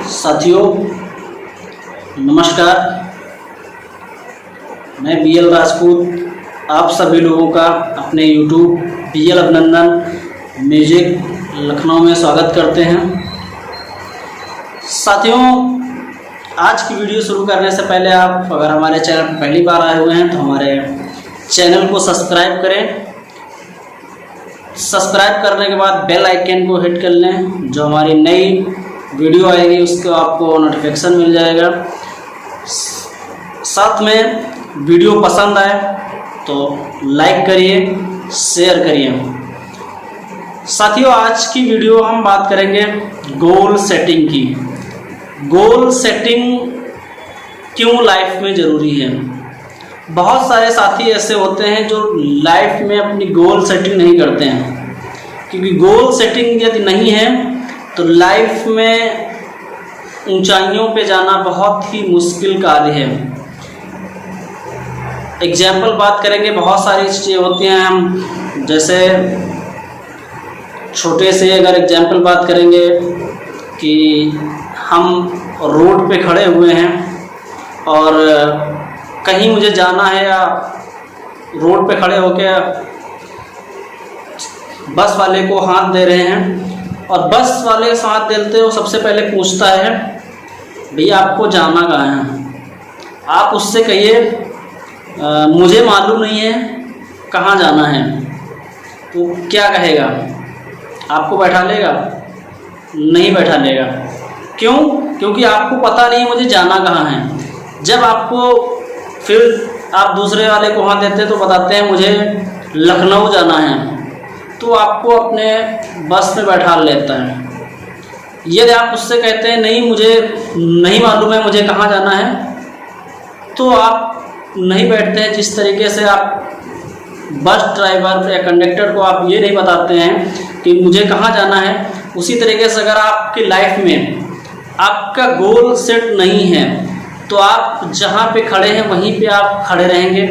साथियों नमस्कार, मैं बीएल राजपूत आप सभी लोगों का अपने यूट्यूब बीएल अभिनंदन म्यूजिक लखनऊ में स्वागत करते हैं। साथियों, आज की वीडियो शुरू करने से पहले आप अगर हमारे चैनल पर पहली बार आए हुए हैं तो हमारे चैनल को सब्सक्राइब करें। सब्सक्राइब करने के बाद बेल आइकन को हिट कर लें, जो हमारी नई वीडियो आएगी उसको आपको नोटिफिकेशन मिल जाएगा। साथ में वीडियो पसंद आए तो लाइक करिए, शेयर करिए। साथियों, आज की वीडियो हम बात करेंगे गोल सेटिंग की। गोल सेटिंग क्यों लाइफ में ज़रूरी है। बहुत सारे साथी ऐसे होते हैं जो लाइफ में अपनी गोल सेटिंग नहीं करते हैं, क्योंकि गोल सेटिंग यदि नहीं है तो लाइफ में ऊंचाइयों पे जाना बहुत ही मुश्किल कार्य है। एग्जाम्पल बात करेंगे, बहुत सारी चीज़ें होती हैं। हम जैसे छोटे से अगर एग्जाम्पल बात करेंगे कि हम रोड पे खड़े हुए हैं और कहीं मुझे जाना है, या रोड पे खड़े होकर बस वाले को हाथ दे रहे हैं और बस वाले से हाथ देते हो सबसे पहले पूछता है भैया आपको जाना कहाँ है। आप उससे कहिए मुझे मालूम नहीं है कहाँ जाना है, तो क्या कहेगा? आपको बैठा लेगा? नहीं बैठा लेगा। क्यों? क्योंकि आपको पता नहीं मुझे जाना कहाँ है। जब आपको फिर आप दूसरे वाले को हाथ देते तो बताते हैं मुझे लखनऊ जाना है, तो आपको अपने बस में बैठा लेता है। यदि आप उससे कहते हैं नहीं मुझे नहीं मालूम है मुझे कहाँ जाना है, तो आप नहीं बैठते हैं। जिस तरीके से आप बस ड्राइवर या कंडक्टर को आप ये नहीं बताते हैं कि मुझे कहाँ जाना है, उसी तरीके से अगर आपकी लाइफ में आपका गोल सेट नहीं है तो आप जहाँ पे खड़े हैं वहीं पे आप खड़े रहेंगे।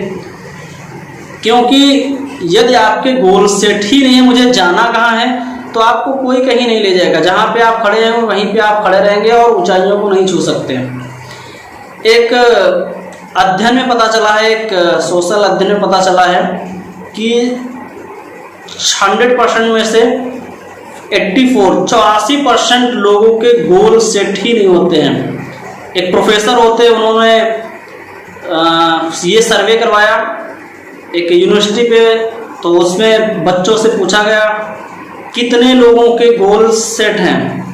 क्योंकि यदि आपके गोल सेट ही नहीं है मुझे जाना कहाँ है, तो आपको कोई कहीं नहीं ले जाएगा। जहाँ पे आप खड़े हैं वहीं पे आप खड़े रहेंगे और ऊंचाइयों को नहीं छू सकते। एक अध्ययन में पता चला है, एक सोशल अध्ययन में पता चला है कि 100% में से 84% लोगों के गोल सेट ही नहीं होते हैं। एक प्रोफेसर होते हैं, उन्होंने ये सर्वे करवाया एक यूनिवर्सिटी पे, तो उसमें बच्चों से पूछा गया कितने लोगों के गोल सेट हैं,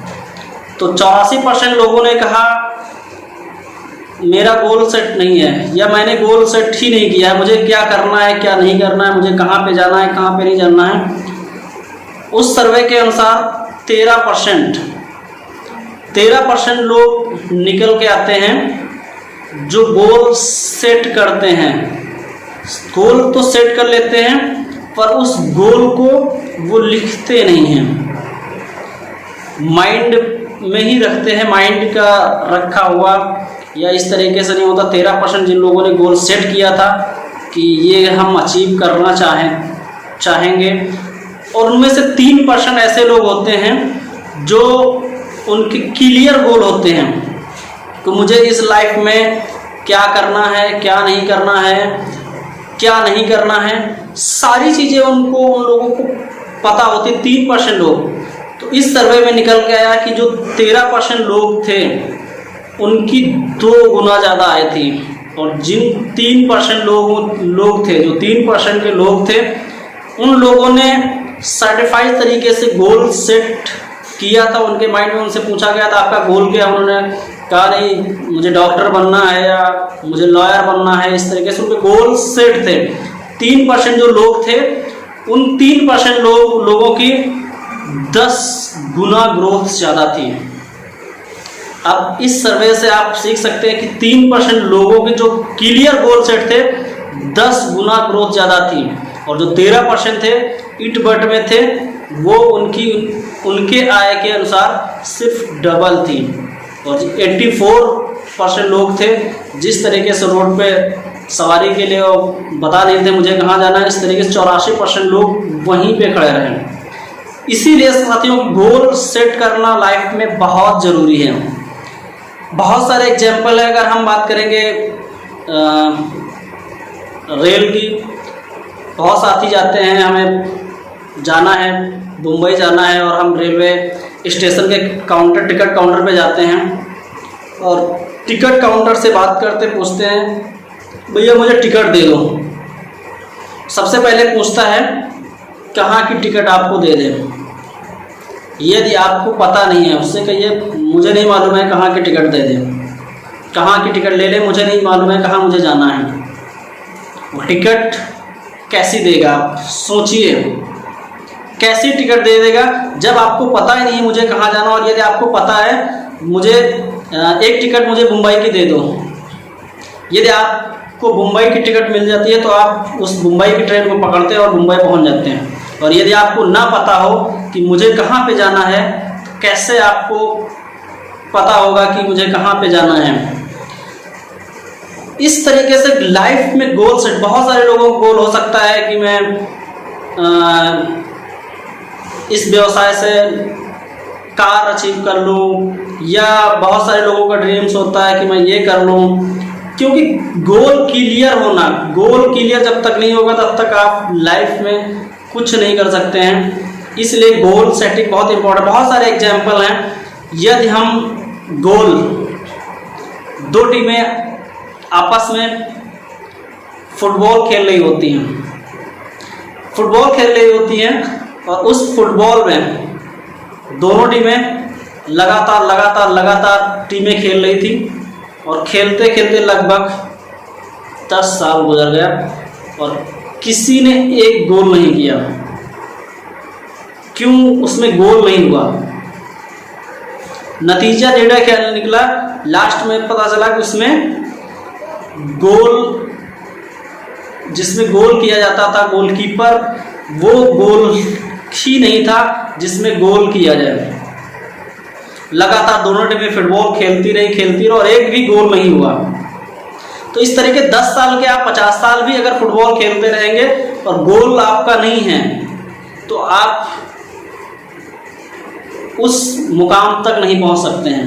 तो 84% लोगों ने कहा मेरा गोल सेट नहीं है, या मैंने गोल सेट ही नहीं किया है, मुझे क्या करना है क्या नहीं करना है, मुझे कहाँ पे जाना है कहाँ पे नहीं जाना है। उस सर्वे के अनुसार 13% लोग निकल के आते हैं जो गोल सेट करते हैं। गोल तो सेट कर लेते हैं पर उस गोल को वो लिखते नहीं हैं, माइंड में ही रखते हैं, माइंड का रखा हुआ, या इस तरीके से नहीं होता। 13% जिन लोगों ने गोल सेट किया था कि ये हम अचीव करना चाहेंगे, और उनमें से 3% ऐसे लोग होते हैं जो उनके क्लियर गोल होते हैं कि मुझे इस लाइफ में क्या करना है क्या नहीं करना है, क्या नहीं करना है, सारी चीज़ें उन लोगों को पता होती। 3% लोग तो इस सर्वे में निकल के आया कि जो 13% लोग थे उनकी 2 गुना ज़्यादा आए थी, और जिन 3% लोग थे, जो 3% के लोग थे, उन लोगों ने सर्टिफाइड तरीके से गोल सेट किया था। उनके माइंड में उनसे पूछा गया था आपका गोल क्या, उन्होंने कहा नहीं मुझे डॉक्टर बनना है या मुझे लॉयर बनना है। इस तरीके से उनके गोल सेट थे। 3% जो लोग थे, उन 3% लोगों की 10 गुना ग्रोथ ज़्यादा थी। अब इस सर्वे से आप सीख सकते हैं कि 3% लोगों के जो क्लियर गोल सेट थे 10 गुना ग्रोथ ज़्यादा थी, और जो 13% थे इट बट में थे, वो उनके आय के अनुसार सिर्फ डबल थी। और 84% लोग थे जिस तरीके से रोड पे सवारी के लिए बता रहे थे मुझे कहाँ जाना है, इस तरीके से 84% लोग वहीं पे खड़े रहे। इसीलिए साथियों गोल सेट करना लाइफ में बहुत ज़रूरी है। बहुत सारे एग्जाम्पल है। अगर हम बात करेंगे रेल की, बहुत साथी जाते हैं, हमें जाना है, मुंबई जाना है, और हम रेलवे स्टेशन के टिकट काउंटर पे जाते हैं और टिकट काउंटर से बात करते पूछते हैं, भैया मुझे टिकट दे दो। सबसे पहले पूछता है कहाँ की टिकट आपको दे दें। यदि आपको पता नहीं है, उससे कहिए मुझे नहीं मालूम है, कहाँ की टिकट दे दें, कहाँ की टिकट ले लें, मुझे नहीं मालूम है कहाँ मुझे जाना है। वो टिकट कैसी देगा? आप सोचिए, कैसी टिकट दे देगा जब आपको पता ही नहीं मुझे कहाँ जाना। और यदि आपको पता है मुझे एक टिकट मुझे मुंबई की दे दो, यदि आपको मुंबई की टिकट मिल जाती है तो आप उस मुंबई की ट्रेन को पकड़ते हैं और मुंबई पहुंच जाते हैं। और यदि आपको ना पता हो कि मुझे कहाँ पे जाना है, तो कैसे आपको पता होगा कि मुझे कहाँ पे जाना है? इस तरीके से लाइफ में गोल सेट, बहुत सारे लोगों को गोल हो सकता है कि मैं इस व्यवसाय से कार अचीव कर लूँ, या बहुत सारे लोगों का ड्रीम्स होता है कि मैं ये कर लूँ। क्योंकि गोल क्लियर होना, गोल क्लियर जब तक नहीं होगा तब तक आप लाइफ में कुछ नहीं कर सकते हैं। इसलिए गोल सेटिंग बहुत इंपॉर्टेंट। बहुत सारे एग्जाम्पल हैं। यदि हम गोल, दो टीमें आपस में फुटबॉल खेल रही होती हैं, फुटबॉल खेल रही होती हैं, और उस फुटबॉल में दोनों टीमें लगातार टीमें खेल रही थी, और खेलते खेलते लगभग 10 साल गुजर गया और किसी ने एक गोल नहीं किया। क्यों उसमें गोल नहीं हुआ? नतीजा निर्णय क्या निकला? लास्ट में पता चला कि उसमें गोल, जिसमें गोल किया जाता था गोलकीपर, वो गोल ही नहीं था जिसमें गोल किया जाए। लगातार दोनों टीमें फुटबॉल खेलती रही और एक भी गोल नहीं हुआ। तो इस तरीके 10 साल के, आप 50 साल भी अगर फुटबॉल खेलते रहेंगे और गोल आपका नहीं है, तो आप उस मुकाम तक नहीं पहुंच सकते हैं।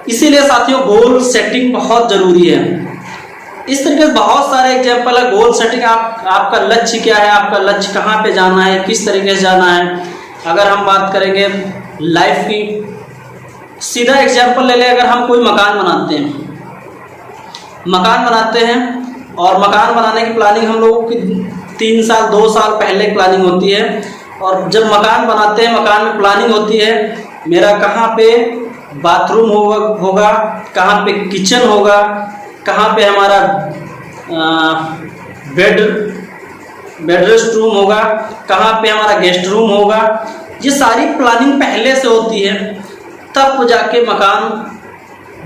इसीलिए साथियों गोल सेटिंग बहुत जरूरी है। इस तरीके से बहुत सारे एग्जाम्पल है गोल सेटिंग। आपका लक्ष्य क्या है, आपका लक्ष्य कहाँ पे जाना है, किस तरीके से जाना है। अगर हम बात करेंगे लाइफ की, सीधा एग्जाम्पल ले लें। अगर हम कोई मकान बनाते हैं और मकान बनाने की प्लानिंग हम लोगों की 3 साल 2 साल पहले प्लानिंग होती है। और जब मकान बनाते हैं, मकान में प्लानिंग होती है मेरा कहाँ पे बाथरूम होगा, कहाँ पे किचन होगा, कहाँ पे हमारा बेडरेस्ट रूम होगा, कहाँ पे हमारा गेस्ट रूम होगा। ये सारी प्लानिंग पहले से होती है, तब जाके मकान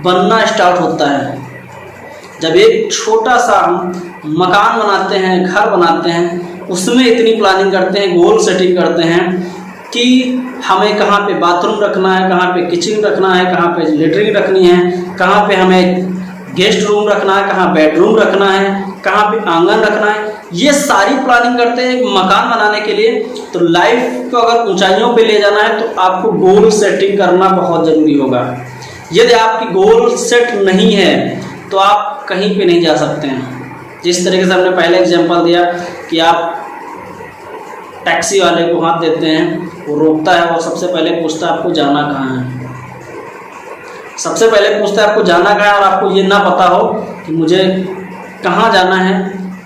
बनना स्टार्ट होता है। जब एक छोटा सा मकान बनाते हैं, घर बनाते हैं, उसमें इतनी प्लानिंग करते हैं, गोल सेटिंग करते हैं कि हमें कहाँ पे बाथरूम रखना है, कहाँ पे किचन रखना है, कहाँ पे लेटरिन रखनी है, कहाँ पे हमें गेस्ट रूम रखना है, कहाँ बेडरूम रखना है, कहाँ पे आंगन रखना है। ये सारी प्लानिंग करते हैं एक मकान बनाने के लिए। तो लाइफ को अगर ऊंचाइयों पे ले जाना है तो आपको गोल सेटिंग करना बहुत ज़रूरी होगा। यदि आपकी गोल सेट नहीं है तो आप कहीं पे नहीं जा सकते हैं। जिस तरीके से हमने पहले एग्जांपल दिया कि आप टैक्सी वाले को हाथ देते हैं, वो रोकता है और सबसे पहले पूछता है आपको जाना कहाँ है। सबसे पहले पूछता है आपको जाना कहाँ है, और आपको ये ना पता हो कि मुझे कहाँ जाना है,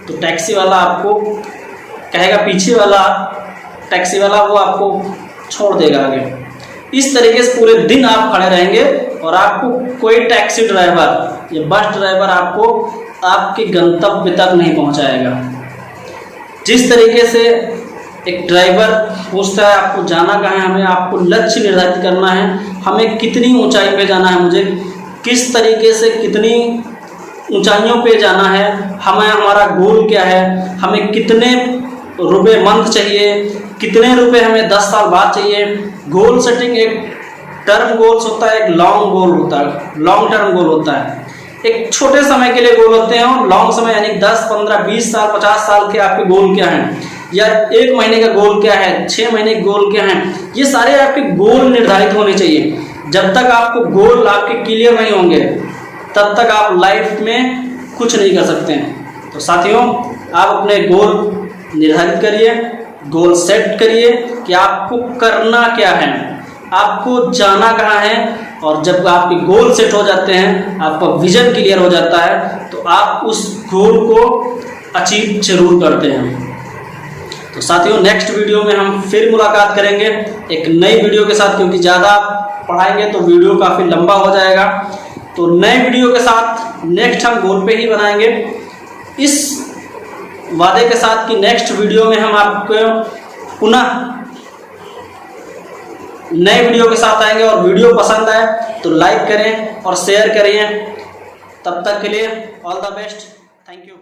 तो टैक्सी वाला आपको कहेगा, पीछे वाला टैक्सी वाला वो आपको छोड़ देगा आगे। इस तरीके से पूरे दिन आप खड़े रहेंगे और आपको कोई टैक्सी ड्राइवर या बस ड्राइवर आपको आपके गंतव्य तक नहीं पहुंचाएगा। जिस तरीके से एक ड्राइवर पूछता है आपको जाना कहाँ है, हमें आपको लक्ष्य निर्धारित करना है, हमें कितनी ऊंचाई पे जाना है, मुझे किस तरीके से कितनी ऊंचाइयों पे जाना है, हमें हमारा गोल क्या है, हमें कितने रुपए मंथ चाहिए, कितने रुपए हमें 10 साल बाद चाहिए। गोल सेटिंग एक टर्म गोल्स होता है, एक लॉन्ग गोल होता है, लॉन्ग टर्म गोल होता है। एक छोटे समय के लिए गोल होते हैं और लॉन्ग समय यानी 10, 15, 20 साल, 50 साल के आपके गोल क्या हैं, या 1 महीने का गोल क्या है, 6 महीने के गोल क्या हैं। ये सारे आपके गोल निर्धारित होने चाहिए। जब तक आपको गोल आपके क्लियर नहीं होंगे तब तक आप लाइफ में कुछ नहीं कर सकते हैं। तो साथियों, आप अपने गोल निर्धारित करिए, गोल सेट करिए कि आपको करना क्या है, आपको जाना कहाँ है। और जब आपके गोल सेट हो जाते हैं, आपका विजन क्लियर हो जाता है, तो आप उस गोल को अचीव जरूर करते हैं। तो साथियों, नेक्स्ट वीडियो में हम फिर मुलाकात करेंगे एक नई वीडियो के साथ, क्योंकि ज़्यादा पढ़ाएंगे तो वीडियो काफ़ी लंबा हो जाएगा। तो नए वीडियो के साथ नेक्स्ट हम गोल पे ही बनाएंगे, इस वादे के साथ कि नेक्स्ट वीडियो में हम आपको पुनः नए वीडियो के साथ आएंगे। और वीडियो पसंद आए तो लाइक करें और शेयर करिए। तब तक के लिए all the best, thank you.